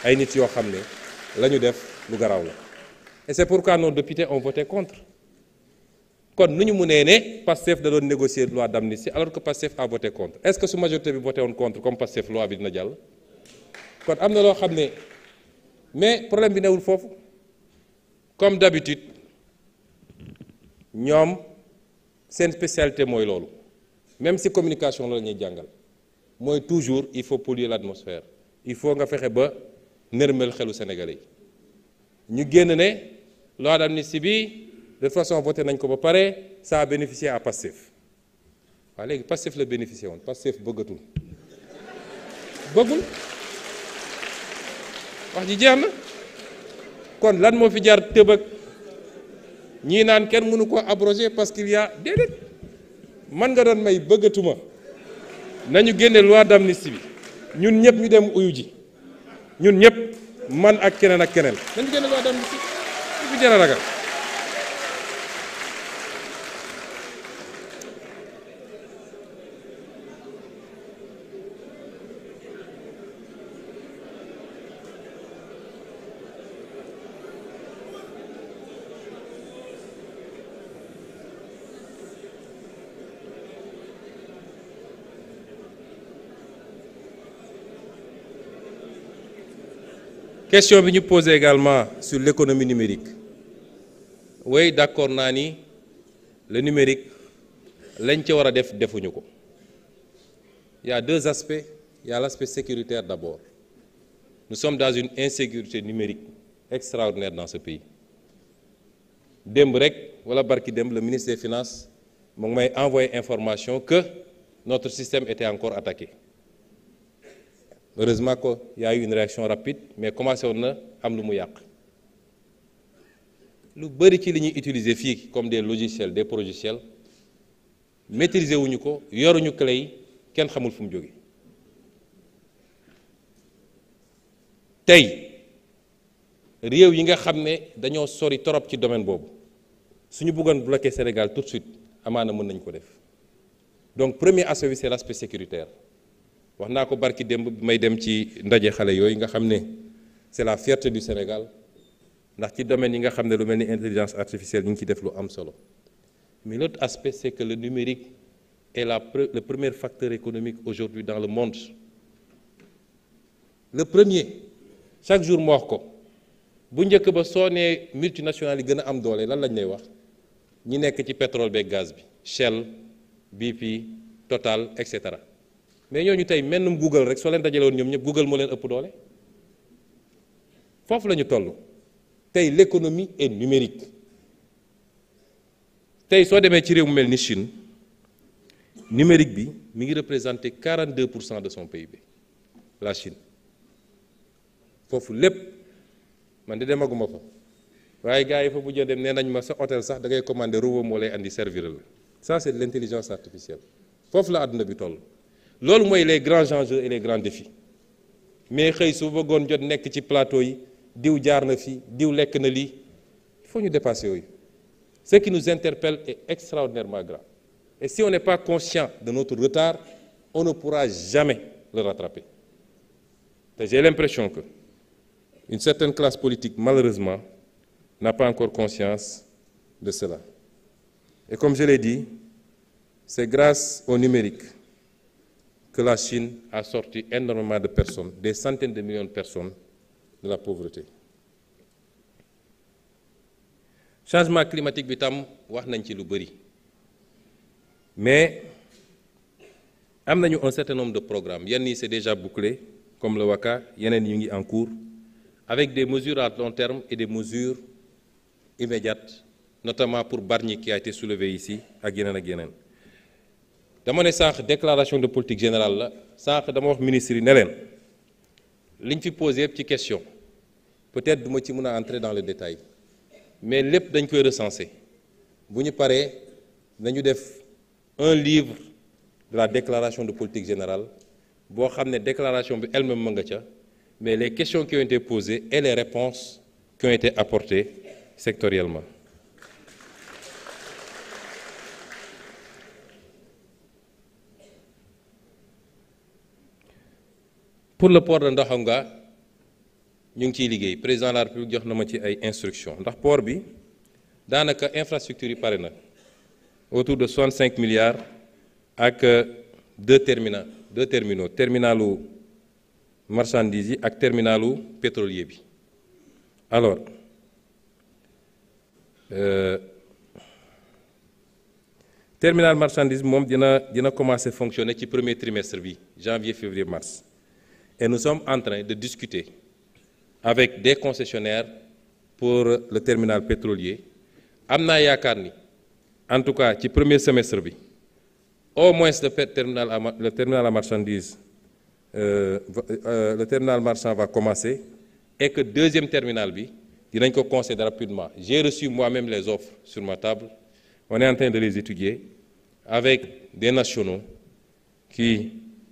ay nit yoo xam ne la ñu def lu garaaw la et c'est pourquoi nos députés ont voté contre. kon nu ñu mënee ne Pastef da doon négocier loi d'amnistie alors que Pastef a voté contre est-ce que su majorité bi voté woon contre comme Pastef loi bi dina jàll. kon am na loo xam ne mais problème bi newul foofu comme d'habitude ñoom seen spécialité mooy loolu même si communication la ñuy jàngal mooy toujours il faut polluer l'atmosphère il faut nga fexe ba nërmel xelu Sénégalais yi ñu génn ne loi d'amnistie bi de toute façon voté nañ ko ba pare ça a bénéficié à Pastef waaw léegi Pastef la bénéficié woon Pastef bëggatul bëggul wax ji jeex na kon lan moo fi jar tëb ak ñii naan kenn mënu ko abroger parce qu'il y a déedéet man nga doon may bëggatuma nañu génne loi d'amnistie bi ñun ñëpp ñu dem uyu ji ñun ñëpp man ak keneen nañu génne loi d'amnistie bi fi jar a ragal. Question bi ñu posé également sur l'économie numérique oui d'accord naa ni le numérique lañ ca war a def defuñu ko il y a deux aspects il y a l'aspect sécuritaire d'abord nous sommes dans une insécurité numérique extraordinaire dans ce pays démb rek wala barki démb le ministre des Finances mu ngi may envoyé information que notre système était encore attaqué. Heureusement qu'il y a eu une réaction rapide mais commencé woon na am lu mu yàq lu bëri ci li ñuy utiliser fii comme des logiciels des progiciels maîtriser wuñu ko yoruñu clé yi kenn xamul fu mu jóge tey réew yi nga xam ne dañoo sori torop ci domaine boobu suñu bëggoon bloquer Sénégal tout de suite amaana mën nañ ko def donc premier aspect bi c'est l'aspect sécuritaire. wax naa ko barki démb bi may dem ci ndaje xale yooyu nga xam ne c'est la fierté du Sénégal ndax ci domaine yi nga xam ne lu mel ni intelligence artificielle ñu ngi ci def lu am solo mais l'autre aspect c'est que le numérique est le premier facteur économique aujourd'hui dans le monde le premier chaque jour moo wax ko bu njëkk ba soo nee multinationales yi gën a am doole lan lañ lay wax ñi nekk ci pétrole beeg gaz bi Shell BP Total et cetera mais ñooñu tey mennum Google rek soo leen dajale woon ñoom ñëpp Google moo leen ëpp doole foofu la ñu toll tey l'économie est numérique tey soo demee ci réew mu mel ni Chine numérique bi mi ngi représenter 42% de son PIB la Chine foofu lépp man de demaguma fa waaye gars yi fa bu jë dem nee nañ ma sa hôtel sax da ngay commander robot moo lay andi servir la ça c'est de l'intelligence artificielle foofu la àdduna bi toll. loolu mooy les grands enjeux et les grands défis mais xëy su bëggoon jot nekk ci plateau yi diw jaar na fi diw lekk na lii il faut ñu dépasser yooyu ce qui nous interpelle est extraordinairement grave et si on n'est pas conscient de notre retard on ne pourra jamais le rattraper te j'ai l'impression que une certaine classe politique malheureusement n'a pas encore conscience de cela et comme je l'ai dit c'est grâce au numérique que la Chine a sorti énormément de personnes, des centaines de millions de personnes de la pauvreté. Changement climatique bi tam wax nañ ci lu bari mais am nañu un certain nombre de programmes yenn yi c'est déjà bouclé comme le WACA yeneen yu ngi en cours avec des mesures à long terme et des mesures immédiates notamment pour Bargny qui a été soulevé ici ak yeneen. dama ne sànq déclaration de politique générale la sànq dama wax ministre yi ne leen liñ fi posé yëpp ci question peut-être duma ci mën a entrer dans le détail mais lépp dañ koy recenser bu ñu paree nañu def un livre de la déclaration de politique générale boo xam ne déclaration bi elle-même ma nga ca mais les questions qui ont été posées et les réponses qui ont été apportées sectoriellement. Pour le port de Ndaxonga, ñu ngi ciy liggéey président de la République jox na ma ci ay instructions ndax port bi daanaka infrastructure yi pare na autour de 65 milliards ak deux terminaux terminalu marchandises yi ak terminalu pétrolier bi alors terminal marchandise moom dina commencer fonctionner ci premier trimestre bi janvier février mars et nous sommes en train de discuter avec des concessionnaires pour le terminal pétrolier am naa yaakaar ni en tout cas ci premier semestre bi au moins le terminal à marchandise le terminal marchand va commencer et que deuxième terminal bi dinañ ko concéder rapidement. J'ai reçu moi-même les offres sur ma table. On est en train de les étudier avec des nationaux qui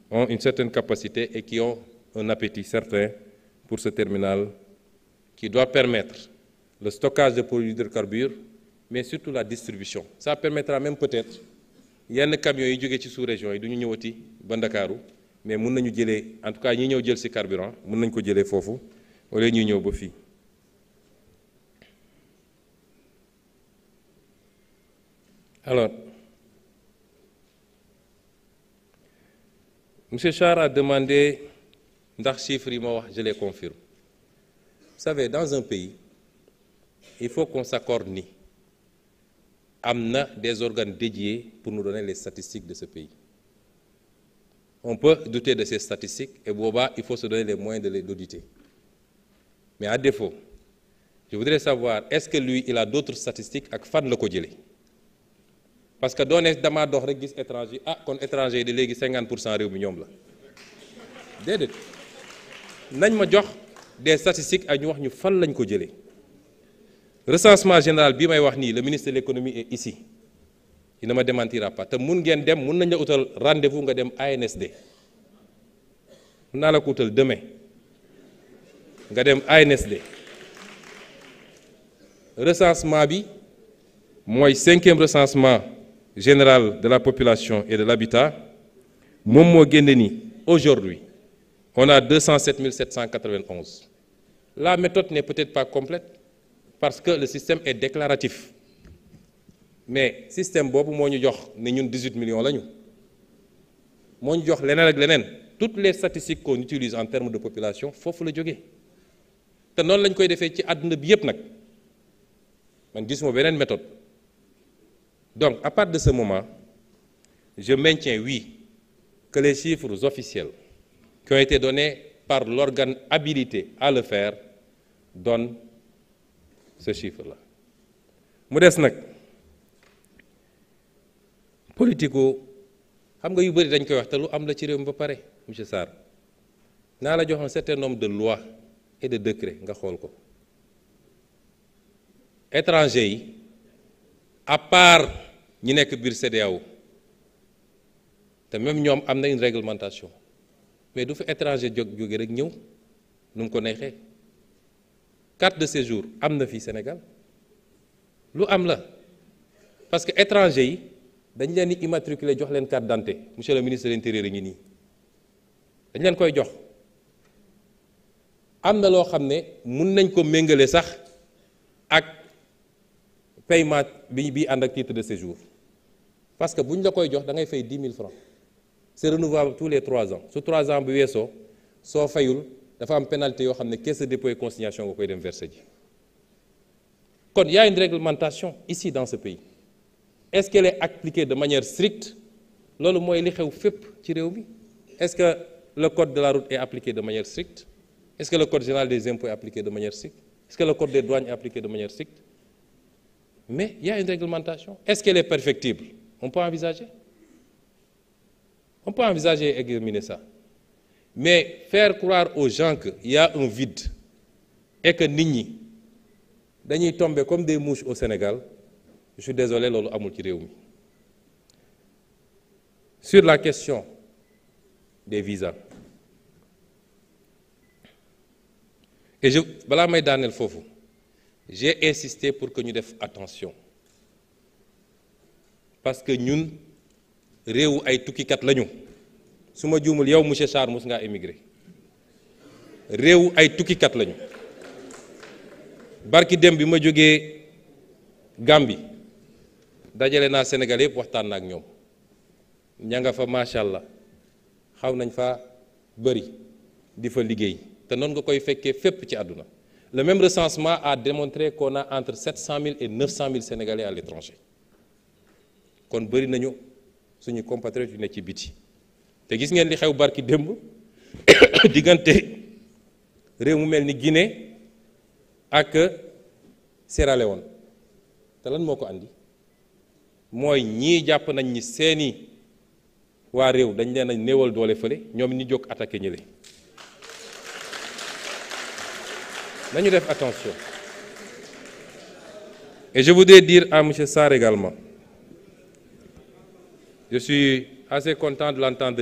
ont une certaine capacité et qui ont un appétit certain pour ce terminal qui doit permettre le stockage de produits d'hydrocarbures, mais surtout la distribution. Ça permettra même peut-être yenn camions yi jógee ci sous-région yi du ñu ñëwati ba Ndakaaru mais mun nañu jëlee en tout cas ñi ñëw jël ci carburant mun nañu ko jëlee foofu wala ñuy ñëw ba fii. Alors, M. Char a demandé ndax chiffres yi ma wax, je les confirme. Vous savez, dans un pays, il faut qu'on s'accorde ni am na des organes dédiés pour nous donner les statistiques de ce pays. On peut douter de ces statistiques et boobaa il faut se donner les moyens de les auditer. Mais à défaut, je voudrais savoir est-ce que lui il a d'autres statistiques ak fan la ko jëlee. Parce que doone damaa dox rek gis étranger kon étranger yi di léegi 50% réew mi ñoom la déedéet nañ ma jox des statistiques ak ñu wax ñu fan lañ ko jëlee. Recensement général bi may wax nii le ministre de l'économie est ici il ne me démentira pas te mun ngeen dem mun nañ la utal rendez-vous nga dem ANSD mun naa la ko utal demain nga dem ANSD recensement bi mooy 5e recensement général de la population et de l'habitat moom moo génne ni aujourd'hui on a 207 791. La méthode n'est peut-être pas complète parce que le système est déclaratif mais système boobu moo ñu jox ne ñun 18 millions lañu moo ñu jox leneen ak leneen toutes les statistiques qu'on utilise en termes de population foofu la jógee te noonu lañ koy defee ci àdduna bi yépp nag man gisuma beneen méthode. Donc, à partir de ce moment, je maintiens, oui, que les chiffres officiels qui ont été donnés par l'organe habilité à le faire donnent ce chiffre-là. mu des nag politico xam nga yu bëri dañ koy wax te lu am la ci réew mi ba pare monsieur Sarr naa la jox un certain nombre de lois et de décrets nga xool ko étrangers yi à part ñi nekk biir CEDEAO te même ñoom am na une réglementation mais du fa étranger jóge rek ñëw nu mu ko neexee carte de séjour am na fii Sénégal lu am la parce que étranger yi dañ leen di immatriculer jox leen carte d'identité monsieur le ministre de l'intérieur yi ngi nii dañ leen koy jox am na loo xam ne mun nañ ko méngale sax ak paiement bi ànd ak titre de séjour parce que bu ñu la koy jox da ngay fay 10 000 francs c'est renouvelable tous les 3 ans su 3 ans bi weesoo soo fayul dafa am pénalité yoo xam ne caisse de dépôt et consignation nga koy dem verser ji kon y a une réglementation ici dans ce pays est-ce qu'elle est appliquée de manière stricte loolu mooy li xew fépp ci réew mi est-ce que le code de la route est appliqué de manière stricte est-ce que le code général des impôts est appliqué de manière stricte est-ce que le code des douanes est appliqué de manière stricte mais il y a une réglementation est-ce qu'elle est perfectible on peut envisager et examiner ça mais faire croire aux gens qu'il y a un vide et que nit ñi dañuy tomber comme des mouches au Sénégal je suis désolé loolu amul ci réew mi sur la question des visas et balaa may daaneel foofu j'ai insisté pour que ñu def attention parce que ñun réewu ay tukkikat lañu su ma juumul yow monsieur Sarr mos ngaa émigré réew ay tukkikat lañu. barki dem bi ma jógee Gambie dajale naa Sénégal yëpp waxtaan na ak ñoom ña nga fa macha allah xaw nañ fa bëri di fa liggéey te noonu nga koy fekkee fépp ci àdduna. Le même recensement a démontré qu'on a entre 700 000 et 900 000 Sénégalais à l'étranger kon bëri nañu suñu compatriotes yu ne ci biti te gis ngeen li xew barki démb diggante réew mu mel ni Guinée ak Sierra Leone te lan moo ko andi mooy ñii jàpp nañ ni seeni waa réew dañ leen a néewal doole fële ñoom ni jóg attaqué ñële. nañu def attention. Et je voudrais dire à M. Sarr également, je suis assez content de l'entendre